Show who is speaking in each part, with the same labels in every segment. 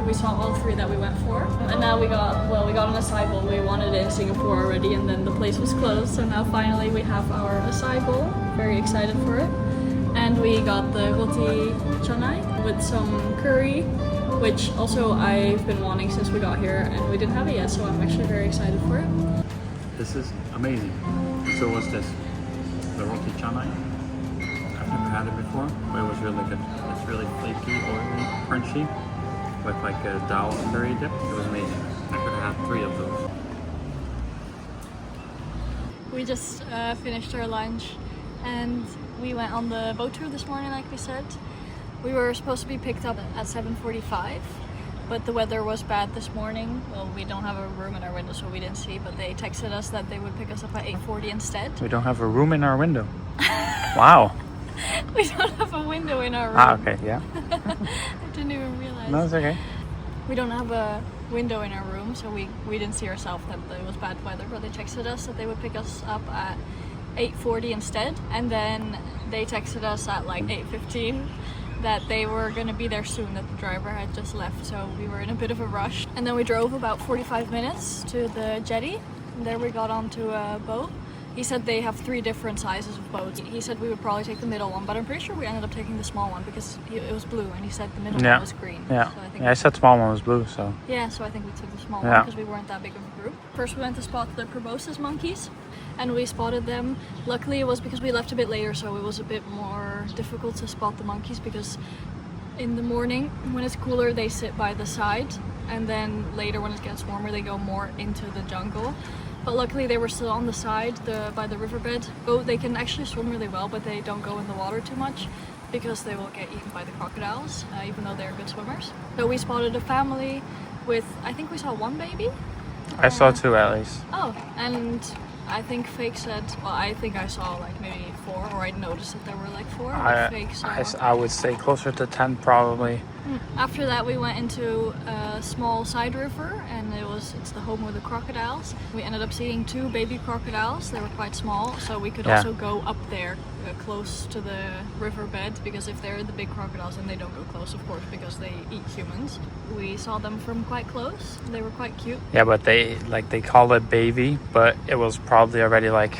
Speaker 1: We saw all three that we went for. And now we got an acai bowl. We wanted it in Singapore already and then the place was closed. So now finally we have our acai bowl. Very excited for it. And we got the roti canai with some curry, which also I've been wanting since we got here and we didn't have it yet. So I'm actually very excited for it.
Speaker 2: This is amazing. So what's this? The roti canai? I've never had it before, but it was really good. It's really flaky, oily, crunchy, with like a dal curry dip. It was amazing. I could have had 3 of those.
Speaker 1: We just finished our lunch and we went on the boat tour this morning, like we said. We were supposed to be picked up at 7:45, but the weather was bad this morning. Well, we don't have a room in our window, so we didn't see, but they texted us that they would pick us up at 8:40 instead.
Speaker 2: We don't have a room in our window. Wow.
Speaker 1: We don't have a window in our room.
Speaker 2: Ah, okay, yeah.
Speaker 1: I didn't even realize.
Speaker 2: No, it's okay.
Speaker 1: We don't have a window in our room, so we didn't see ourselves that it was bad weather, but they texted us that they would pick us up at 8:40 instead, and then they texted us at like 8:15 that they were going to be there soon, that the driver had just left, so we were in a bit of a rush. And then we drove about 45 minutes to the jetty, and there we got onto a boat. He said they have 3 different sizes of boats. He said we would probably take the middle one, but I'm pretty sure we ended up taking the small one because it was blue and he said the middle one was green.
Speaker 2: Yeah,
Speaker 1: so I think
Speaker 2: I said small one was blue, so...
Speaker 1: Yeah, so I think we took the small one because we weren't that big of a group. First we went to spot the proboscis monkeys and we spotted them. Luckily it was because we left a bit later, so it was a bit more difficult to spot the monkeys because in the morning when it's cooler they sit by the side, and then later when it gets warmer they go more into the jungle. But luckily they were still on the side by the riverbed. So they can actually swim really well, but they don't go in the water too much because they will get eaten by the crocodiles, even though they're good swimmers. So we spotted a family with, I think we saw 1 baby.
Speaker 2: I saw 2 at least.
Speaker 1: Oh, and I think Fake said, well, I think I saw like maybe 4, or I noticed that there were like 4. Fake saw...
Speaker 2: I would say closer to 10 probably.
Speaker 1: After that, we went into a small side river, and it's the home of the crocodiles. We ended up seeing 2 baby crocodiles. They were quite small, so we could also go up there close to the riverbed, because if they're the big crocodiles, then they don't go close, of course, because they eat humans. We saw them from quite close. They were quite cute.
Speaker 3: Yeah, but they call it baby, but it was probably already like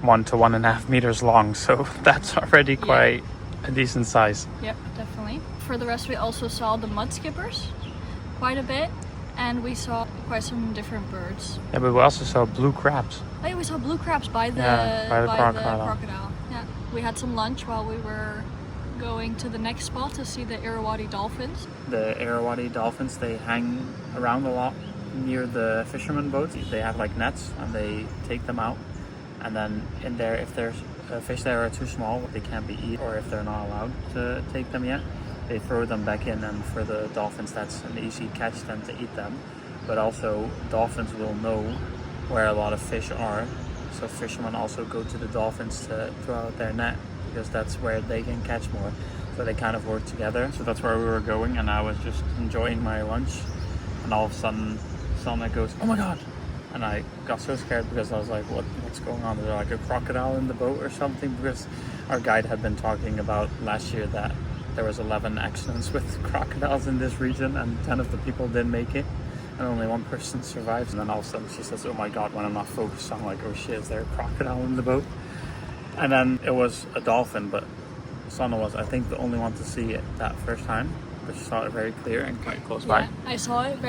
Speaker 3: 1 to 1.5 meters long, so that's already quite a decent size.
Speaker 1: Yep, definitely. For the rest, we also saw the mud skippers quite a bit, and we saw quite some different birds.
Speaker 3: Yeah, but we also saw blue crabs.
Speaker 1: Oh yeah, we saw blue crabs by the crocodile. Yeah, we had some lunch while we were going to the next spot to see the Irrawaddy dolphins.
Speaker 2: The Irrawaddy dolphins, they hang around a lot near the fishermen boats. They have like nets and they take them out, and then in there, if there's fish there are too small, they can't be eaten, or if they're not allowed to take them yet, they throw them back in, and for the dolphins that's an easy catch then to eat them. But also dolphins will know where a lot of fish are, so fishermen also go to the dolphins to throw out their net, because that's where they can catch more. So they kind of work together. So that's where we were going, and I was just enjoying my lunch, and all of a sudden someone goes, "Oh my god!" And I got so scared because I was like, what's going on? Is there like a crocodile in the boat or something? Because our guide had been talking about last year that there was 11 accidents with crocodiles in this region, and 10 of the people didn't make it, and only 1 person survived. And then all of a sudden she says, "Oh my god," when I'm not focused. I'm like, "Oh shit, is there a crocodile in the boat?" And then it was a dolphin, but Sanna was, I think, the only one to see it that first time, but she saw it very clear and quite close by.
Speaker 1: I saw it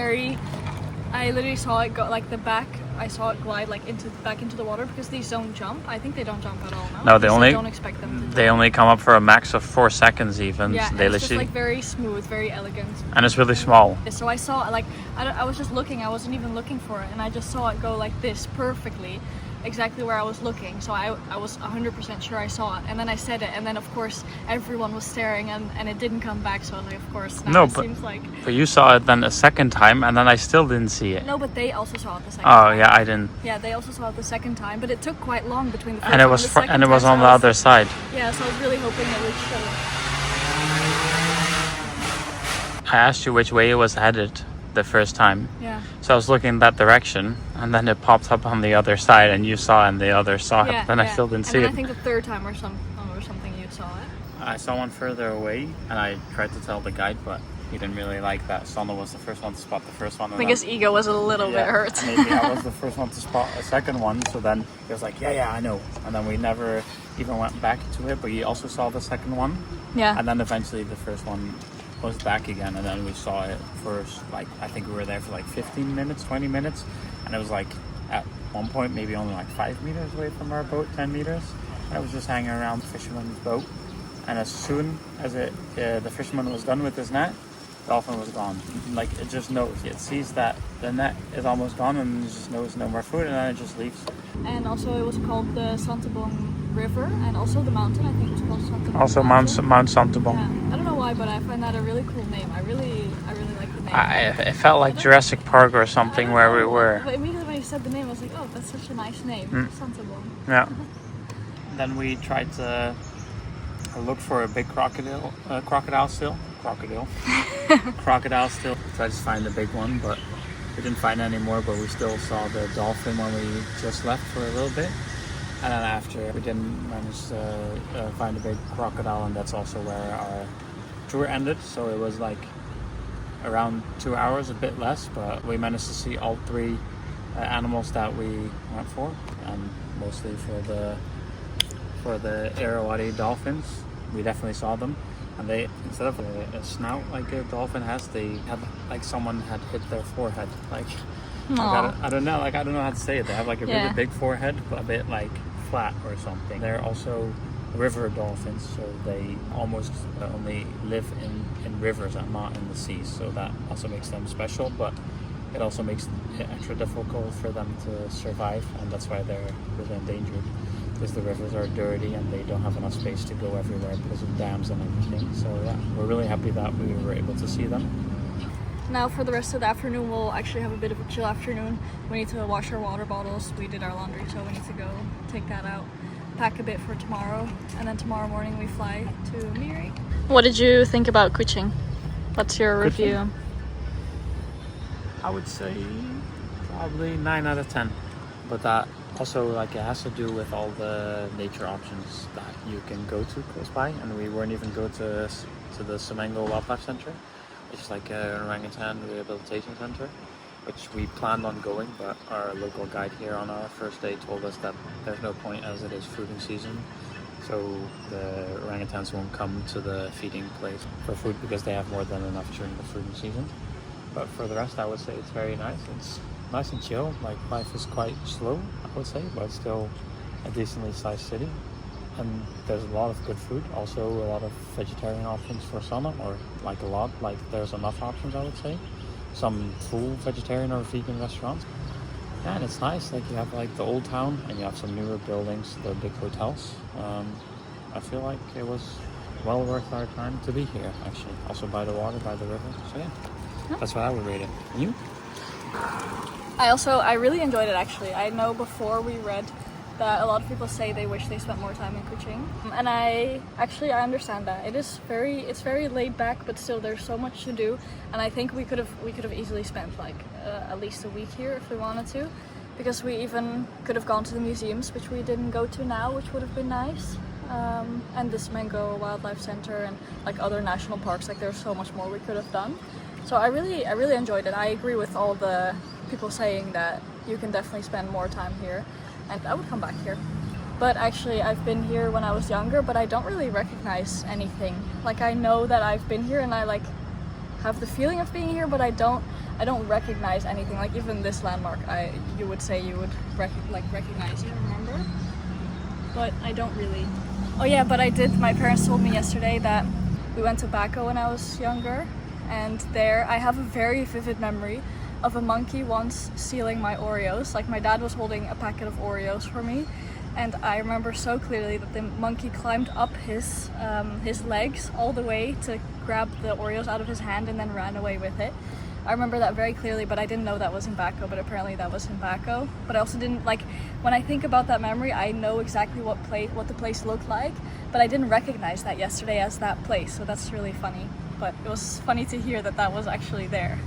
Speaker 1: I literally saw it go like the back. I saw it glide like back into the water, because these don't jump. I think they don't jump at all now.
Speaker 3: No, they only
Speaker 1: don't expect them to jump.
Speaker 3: They only come up for a max of 4 seconds even.
Speaker 1: Yeah,
Speaker 3: they
Speaker 1: it's just like very smooth, very elegant.
Speaker 3: And it's really small.
Speaker 1: So I saw like I was just looking. I wasn't even looking for it, and I just saw it go like this perfectly, exactly where I was looking. So I was 100% sure I saw it, and then I said it, and then of course everyone was staring, and it didn't come back. So I was like, of course now it seems like.
Speaker 3: But you saw it then a second time, and then I still didn't see it.
Speaker 1: No, but they also saw it the second time.
Speaker 3: Oh yeah, I didn't.
Speaker 1: Yeah, they also saw it the second time, but it took quite long between the first
Speaker 3: And it
Speaker 1: and
Speaker 3: was
Speaker 1: the second
Speaker 3: and it was
Speaker 1: time,
Speaker 3: on
Speaker 1: so
Speaker 3: the
Speaker 1: I was-
Speaker 3: other side.
Speaker 1: Yeah, so I was really hoping it would show.
Speaker 3: I asked you which way it was headed the first time.
Speaker 1: Yeah.
Speaker 3: So I was looking in that direction, and then it popped up on the other side, and you saw it, and the other saw it.
Speaker 1: Yeah,
Speaker 3: Then I still didn't see
Speaker 1: and
Speaker 3: it.
Speaker 1: then I think the third time or something you saw it.
Speaker 2: I saw one further away, and I tried to tell the guide, but he didn't really like that. Sanna was the first one to spot the first one.
Speaker 1: I think his ego was a little bit hurt.
Speaker 2: Maybe I was the first one to spot a second one, so then he was like, yeah, I know. And then we never even went back to it, but he also saw the second one.
Speaker 1: Yeah.
Speaker 2: And then eventually the first one was back again, and then we saw it for like, I think we were there for like 15 minutes, 20 minutes, and it was like at one point maybe only like 5 meters away from our boat, 10 meters. And it was just hanging around the fisherman's boat, and as soon as the fisherman was done with his net, the dolphin was gone. Like, it just knows, it sees that the net is almost gone, and it just knows no more food, and then it just leaves.
Speaker 1: And also it was called the Santubong River, and also the mountain, I think it's called Santubong.
Speaker 3: Also Mount Santubong.
Speaker 1: Yeah. I don't know why, but I find that a really cool name. I really like the name.
Speaker 3: It felt like Jurassic Park or something where we were.
Speaker 1: But immediately when you said the name, I was like, oh, that's such a nice name, Santubong.
Speaker 3: Yeah.
Speaker 2: Then we tried to look for a big crocodile still. Crocodile still. We tried to find a big one, but we didn't find any more, but we still saw the dolphin when we just left for a little bit. And then after, we didn't manage to find a big crocodile, and that's also where our tour ended. So it was like around 2 hours, a bit less, but we managed to see all 3 animals that we went for, and mostly for the Irrawaddy dolphins. We definitely saw them, and they, instead of a snout like a dolphin has, they had like someone had hit their forehead. Like, I don't know how to say it. They have like a really big forehead, but a bit like flat or something. They're also river dolphins, so they almost only live in rivers and not in the seas. So that also makes them special, but it also makes it extra difficult for them to survive, and that's why they're really endangered. Because the rivers are dirty and they don't have enough space to go everywhere because of dams and everything. So yeah, we're really happy that we were able to see them.
Speaker 1: Now for the rest of the afternoon, we'll actually have a bit of a chill afternoon. We need to wash our water bottles. We did our laundry, so we need to go take that out, pack a bit for tomorrow, and then tomorrow morning we fly to Miri. What did you think about Kuching? What's your
Speaker 3: Good
Speaker 1: review?
Speaker 3: food. I would say probably 9 out of 10. But that also, like, it has to do with all the nature options that you can go to close by. And we weren't even go to the Semengo Wildlife Center, which is like an orangutan rehabilitation center, which we planned on going, but our local guide here on our first day told us that there's no point as it is fooding season. So the orangutans won't come to the feeding place for food because they have more than enough during the fooding season. But for the rest, I would say it's very nice. It's nice and chill. Like, life is quite slow, I would say, but it's still a decently sized city. And there's a lot of good food. Also a lot of vegetarian options for some, or like a lot. Like, there's enough options, I would say. Some full vegetarian or vegan restaurants. Yeah, and it's nice. Like, you have like the old town, and you have some newer buildings, the big hotels. I feel like it was well worth our time to be here, actually. Also by the water, by the river. So yeah, that's what I would rate it. And you?
Speaker 1: I really enjoyed it, actually. I know before we read that a lot of people say they wish they spent more time in Kuching, and I understand that. It's very laid back, but still there's so much to do, and I think we could have easily spent like at least a week here if we wanted to, because we even could have gone to the museums, which we didn't go to now, which would have been nice, and the Semengo Wildlife Center and like other national parks. Like, there's so much more we could have done. So I really enjoyed it. I agree with all the people saying that you can definitely spend more time here, and I would come back here. But actually, I've been here when I was younger, but I don't really recognize anything. Like, I know that I've been here and I like have the feeling of being here, but I don't recognize anything. Like, even this landmark, you would say you would recognize it, remember? But I don't really. Oh yeah, but I did. My parents told me yesterday that we went to Baco when I was younger, and there I have a very vivid memory of a monkey once stealing my Oreos. Like, my dad was holding a packet of Oreos for me, and I remember so clearly that the monkey climbed up his legs all the way to grab the Oreos out of his hand and then ran away with it. I remember that very clearly, but I didn't know that was in Baco, but apparently that was in Baco. But I also didn't, like, when I think about that memory, I know exactly what the place looked like, but I didn't recognize that yesterday as that place, so that's really funny. But it was funny to hear that that was actually there.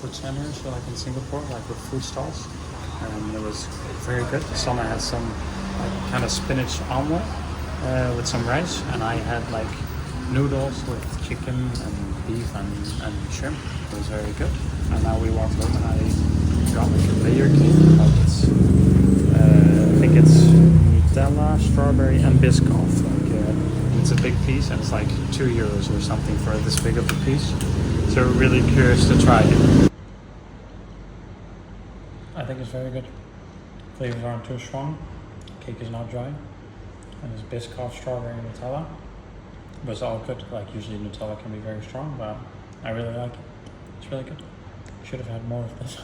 Speaker 3: food centers, so like in Singapore, like with food stalls, and it was very good. Sana had some like kind of spinach omelet with some rice, and I had like noodles with chicken and beef and shrimp. It was very good. And now we walked home, and I got like a layer cake. Like it's, I think it's Nutella, strawberry, and Biscoff. Like it's a big piece, and it's like €2 or something for this big of a piece. So we're really curious to try it. I think it's very good. Flavors aren't too strong. Cake is not dry. And it's Biscoff, strawberry, and Nutella. But it's all good. Like usually Nutella can be very strong, but I really like it. It's really good. Should have had more of this.